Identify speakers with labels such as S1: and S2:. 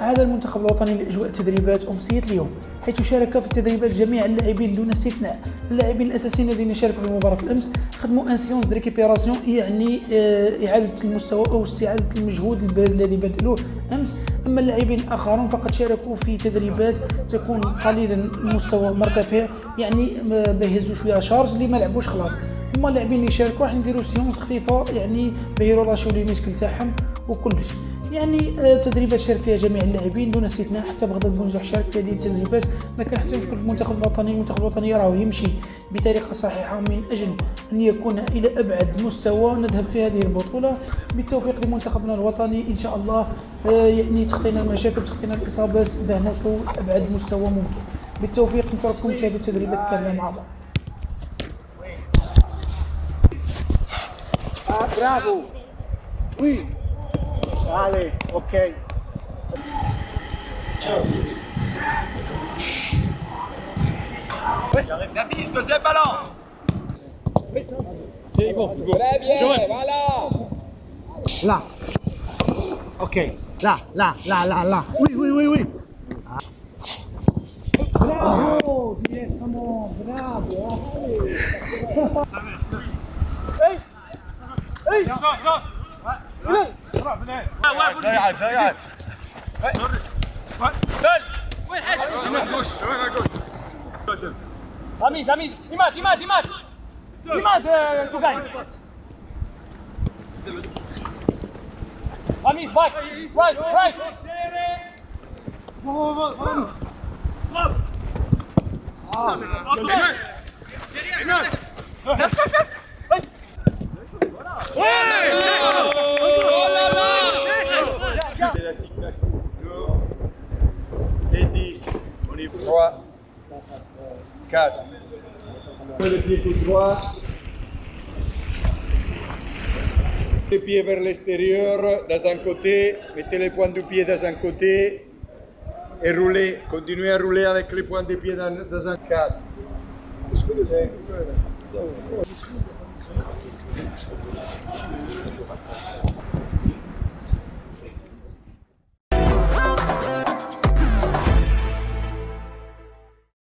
S1: عاد المنتخب الوطني لأجواء التدريبات أمسية اليوم، حيث شارك في التدريبات جميع اللاعبين دون استثناء. اللاعبين الأساسيين الذين شاركوا في مباراة الأمس خدموا ان سيونس ريكيبيراسيون، يعني إعادة المستوى أو استعادة المجهود الذي بذلوه أمس. أما اللاعبين الآخرون فقد شاركوا في تدريبات تكون قليلا المستوى مرتفع، يعني بيهزوا شوية شارج اللي ما لعبوش خلاص. هما اللاعبين اللي شاركوا راح نديروا سيونس خفيفة، يعني بيرولاشيو لي ميسكل تاعهم وكلش. يعني تدريبات شارك فيها جميع اللاعبين دون استثناء، حتى بغداد بونجاح شارك في هذه التدريبات. ما كان حتى مشكل في المنتخب الوطني. المنتخب الوطني راه يمشي بطريقه صحيحه من اجل ان يكون الى ابعد مستوى نذهب في هذه البطوله. بالتوفيق لمنتخبنا الوطني ان شاء الله. يعني تخطينا المشاكل، تخطينا الاصابات باه نوصلوا لابعد مستوى ممكن. بالتوفيق، نترككم تشاهدوا التدريبات كامله مع بعض.
S2: Bravo. Oui. Allez, ok.
S3: David, deuxième ballon.
S4: C'est bon.
S3: Très bien, voilà.
S2: Là. Ok. Là, là, là, là, là. Oui, oui, oui, oui. Bravo, directement. Bravo.
S3: Seul. وين حاجة؟
S4: Amis, Imad, Tougaï. Amis, back, right.
S3: Et 10. On y va. 3, 4. Le pied tout droit. Les pieds vers l'extérieur, dans un côté. Mettez les points du pied dans un côté. Et roulez. Continuez à rouler avec les points des pieds dans un 4.